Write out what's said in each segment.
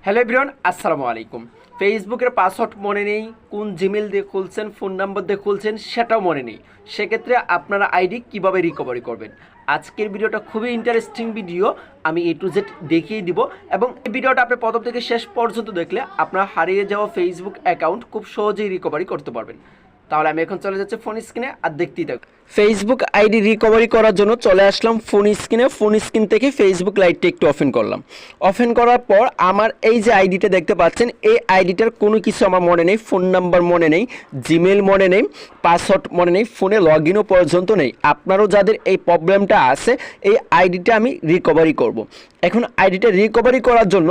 Hello everyone, আসসালামু আলাইকুম। ফেসবুকের পাসওয়ার্ড মনে নেই, কোন জিমেল দিয়ে খুলছেন, ফোন নাম্বার দিয়ে খুলছেন সেটাও মনে নেই। সেক্ষেত্রে আপনারা আইডি কিভাবে রিকভারি করবেন, আজকের ভিডিওটা খুবই ইন্টারেস্টিং ভিডিও। আমি A to Z দেখিয়ে দিব এবং এই ভিডিওটা আপনি প্রথম থেকে শেষ পর্যন্ত দেখলে আপনার হারিয়ে যাওয়া ফেসবুক অ্যাকাউন্ট খুব সহজেই রিকভারি করতে পারবেন। তাহলে আমি এখন চলে যাচ্ছি ফোন স্ক্রিনে, আর দেখতেই থাকুন। ফেসবুক আইডি রিকভারি করার জন্য চলে আসলাম ফোন স্ক্রিনে। ফোন স্ক্রিন থেকে ফেসবুক লাইটটা একটু ওপেন করলাম। ওপেন করার পর আমার এই যে আইডিটা দেখতে পাচ্ছেন, এই আইডিটার কোনো কিছু আমার মনে নেই, ফোন নাম্বার মনে নেই, জিমেল মনে নেই, পাসওয়ার্ড মনে নেই, ফোনে লগ ইনও পর্যন্ত নেই। আপনারও যাদের এই প্রবলেমটা আছে, এই আইডিটা আমি রিকভারি করব। এখন আইডিটা রিকভারি করার জন্য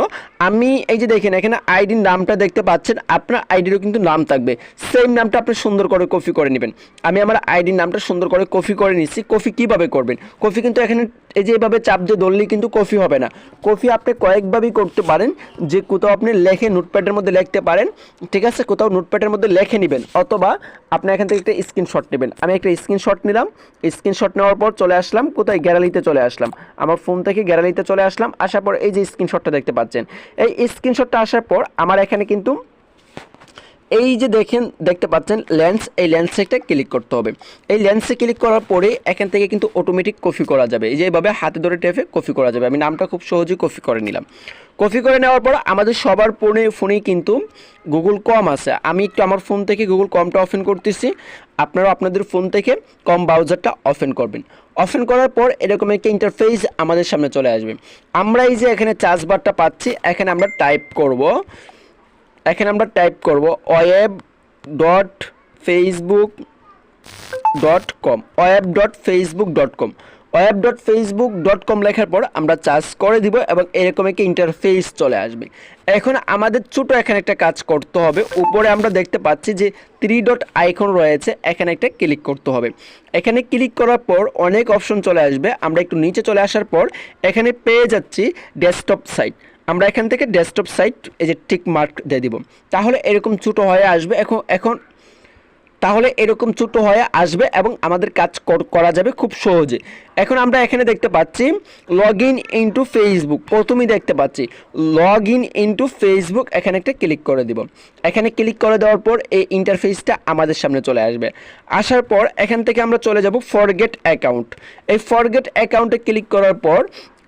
আমি এই যে দেখেন এখানে আইডির নামটা দেখতে পাচ্ছেন, আপনার আইডিরও কিন্তু নাম থাকবে, সেম নামটা আপনি সুন্দর করে কপি করে নেবেন। আমি আমার আইডির নামটা সুন্দর করে কপি করে নিচ্ছি। কপি কিভাবে করবেন, কপি কিন্তু এখানে এই যে এভাবে চাপ দিয়ে ধরলেই কিন্তু কপি হবে না। কপি আপনি কয়েকভাবেই করতে পারেন, যে কোথাও আপনি লেখে নোটপ্যাডের মধ্যে লিখতে পারেন, ঠিক আছে, কোথাও নোটপ্যাডের মধ্যে লিখে নেবেন, অথবা আপনি এখান থেকে একটা স্ক্রিনশট নেবেন। আমি একটা স্ক্রিনশট নিলাম। স্ক্রিনশট নেওয়ার পর চলে আসলাম কোথায়, গ্যালারিতে চলে আসলাম। আমার ফোন থেকে গ্যালারিতে চলে আসলাম। আসার পর এই যে স্ক্রিনশটটা দেখতে পাচ্ছেন, এই স্ক্রিনশটটা আসার পর আমার এখানে কিন্তু এই যে দেখতে পাচ্ছেন লেন্স, এই লেন্সে একটা ক্লিক করতে হবে। এই লেন্সে ক্লিক করার পরে এখান থেকে কিন্তু অটোমেটিক কপি করা যাবে। এই যে এইভাবে হাতে ধরে টেপে কপি করা যাবে। আমি নামটা খুব সহজেই কপি করে নিলাম। কপি করে নেওয়ার পর আমাদের সবার ফোনেই কিন্তু গুগল কম আছে। আমি একটু আমার ফোন থেকে গুগল কমটা ওপেন করতেছি। আপনারা আপনাদের ফোন থেকে কম ব্রাউজারটা ওপেন করবেন। ওপেন করার পর এরকম একটা ইন্টারফেস আমাদের সামনে চলে আসবে। আমরা এই যে এখানে সার্চ বারটা পাচ্ছি, এখানে আমরা টাইপ করব web.facebook.com web.facebook.com লেখার পর আমরা সার্চ করে দিব এবং এরকম একটা ইন্টারফেস চলে আসবে। এখন আমাদের ছোট এখানে একটা কাজ করতে হবে। উপরে আমরা দেখতে পাচ্ছি যে 3 ডট আইকন রয়েছে, এখানে একটা ক্লিক করতে হবে। এখানে ক্লিক করার পর অনেক অপশন চলে আসবে। আমরা একটু নিচে চলে আসার পর এখানে পেয়ে যাচ্ছি ডেস্কটপ সাইট। আমরা এখান থেকে ডেস্কটপ সাইট এই যে টিক মার্ক দিয়ে দিব, তাহলে এরকম ছোটো হয়ে আসবে। এরকম ছোটো হয়ে আসবে এবং আমাদের কাজ করা যাবে খুব সহজে। এখন আমরা এখানে দেখতে পাচ্ছি লগ ইন ইনটু ফেসবুক, প্রথমেই দেখতে পাচ্ছি লগ ইন ইনটু ফেসবুক, এখানে একটা ক্লিক করে দিব। এখানে ক্লিক করে দেওয়ার পর এই ইন্টারফেসটা আমাদের সামনে চলে আসবে। আসার পর এখান থেকে আমরা চলে যাব ফরগেট অ্যাকাউন্ট। এই ফরগেট অ্যাকাউন্টে ক্লিক করার পর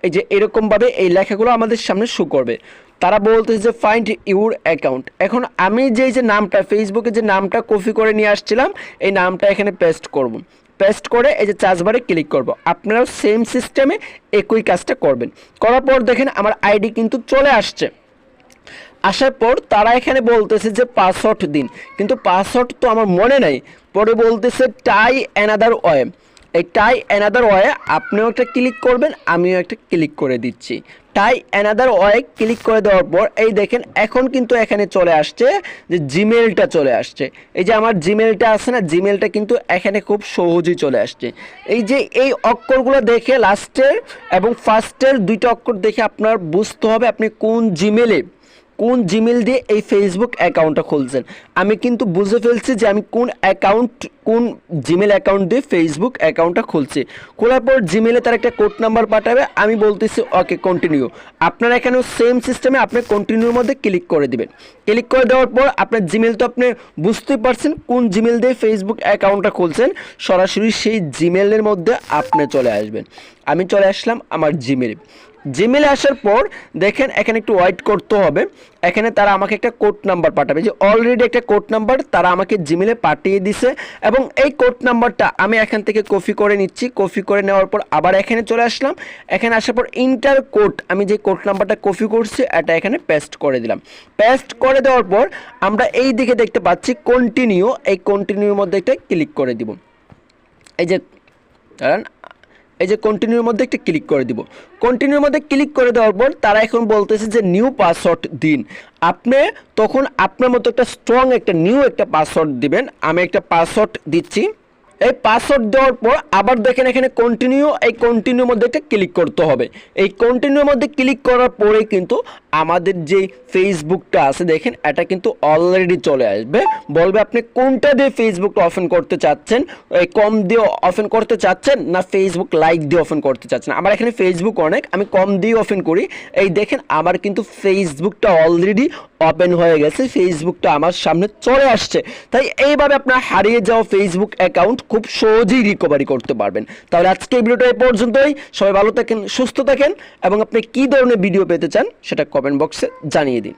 এই যে এরকমভাবে এই লেখাগুলো আমাদের সামনে শো করবে। তারা বলতেছে যে ফাইন্ড ইউর অ্যাকাউন্ট। এখন আমি যে নামটা ফেসবুকে যে নামটা কপি করে নিয়ে আসছিলাম, এই নামটা এখানে পেস্ট করব। পেস্ট করে এই যে সার্চ বারে ক্লিক করব। আপনারাও সেম সিস্টেমে একই কাজটা করবেন। করার পর দেখেন আমার আইডি কিন্তু চলে আসছে। আসার পর তারা এখানে বলতেছে যে পাসওয়ার্ড দিন, কিন্তু পাসওয়ার্ড তো আমার মনে নাই। পরে বলতেছে টাই অ্যানাদার ওয়ে। এই টাই অ্যানাদার ওয়ে আপনিও একটা ক্লিক করবেন, আমিও একটা ক্লিক করে দিচ্ছি। টাই অ্যানাদার ওয়ে ক্লিক করে দেওয়ার পর এই দেখেন এখন কিন্তু এখানে চলে আসছে যে জিমেলটা চলে আসছে। এই যে আমার জিমেলটা আছে না, জিমেলটা কিন্তু এখানে খুব সহজেই চলে আসছে। এই যে এই অক্ষরগুলো দেখে লাস্টের এবং ফার্স্টের দুইটা অক্ষর দেখে আপনার বুঝতে হবে আপনি কোন জিমেল দিয়ে এই ফেসবুক অ্যাকাউন্টটা খুলছেন। আমি কিন্তু বুঝে ফেলছি যে আমি কোন জিমেল অ্যাকাউন্ট দিয়ে ফেসবুক অ্যাকাউন্টটা খুলছি। খোলার পর জিমেলে তার একটা কোড নাম্বার পাঠাবে, আমি বলতেছি ওকে কন্টিনিউ। আপনারা এখানেও সেম সিস্টেমে আপনি কন্টিনিউর মধ্যে ক্লিক করে দিবেন। ক্লিক করে দেওয়ার পর আপনার জিমেল তো আপনি বুঝতেই পারছেন কোন জিমেল দিয়ে ফেসবুক অ্যাকাউন্টটা খুলছেন, সরাসরি সেই জিমেলের মধ্যে আপনি চলে আসবেন। আমি চলে আসলাম আমার জিমেলে আসার পর দেখেন এখানে একটু ওয়েট করতে হবে। এখানে তারা আমাকে একটা কোড নাম্বার পাঠাবে, যে অলরেডি একটা কোড নাম্বার তারা আমাকে জিমেলে পাঠিয়ে দিছে এবং এই কোড নাম্বারটা আমি এখান থেকে কপি করে নিচ্ছি। কপি করে নেওয়ার পর আবার এখানে চলে আসলাম। এখানে আসার পর ইন্টার কোড, আমি যে কোড নাম্বারটা কপি করছি এটা এখানে পেস্ট করে দিলাম। পেস্ট করে দেওয়ার পর আমরা এই দিকে দেখতে পাচ্ছি কন্টিনিউ, এই কন্টিনিউর মধ্যে একটা ক্লিক করে দিব। এই যে কন্টিনিউর মধ্যে একটা ক্লিক করে দিব। কন্টিনিউর মধ্যে ক্লিক করে দেওয়ার পর তারা এখন বলতেছে যে নিউ পাসওয়ার্ড দিন। আপনি তখন আপনার মতো একটা স্ট্রং একটা নিউ একটা পাসওয়ার্ড দিবেন। আমি একটা পাসওয়ার্ড দিচ্ছি। এই পাসওয়ার্ড দেওয়ার পর আবার দেখেন এখানে কন্টিনিউ, এই কন্টিনিউর মধ্যে একটা ক্লিক করতে হবে। এই কন্টিনিউর মধ্যে ক্লিক করার পরে কিন্তু আমাদের যে ফেসবুকটা আছে দেখেন এটা কিন্তু অলরেডি চলে আসবে, বলবে আপনি কোনটা দিয়ে ফেসবুকটা ওপেন করতে চাচ্ছেন, এই কম দিয়ে ওপেন করতে চাচ্ছেন না ফেসবুক লাইট দিয়ে ওপেন করতে চাচ্ছেন। আমার এখানে ফেসবুক অনেক, আমি কম দিয়ে ওপেন করি। এই দেখেন আমার কিন্তু ফেসবুকটা অলরেডি ওপেন হয়ে গেছে, ফেসবুকটা আমার সামনে চলে আসছে। তাই এইভাবে আপনার হারিয়ে যাওয়া ফেসবুক অ্যাকাউন্ট খুব সহজেই রিকভারি করতে পারবেন। তাহলে আজকে এই ভিডিওটা এই পর্যন্তই। সবাই ভালো থাকেন, সুস্থ থাকেন এবং আপনি কী ধরনের ভিডিও পেতে চান সেটা কমেন্ট বক্সে জানিয়ে দিন।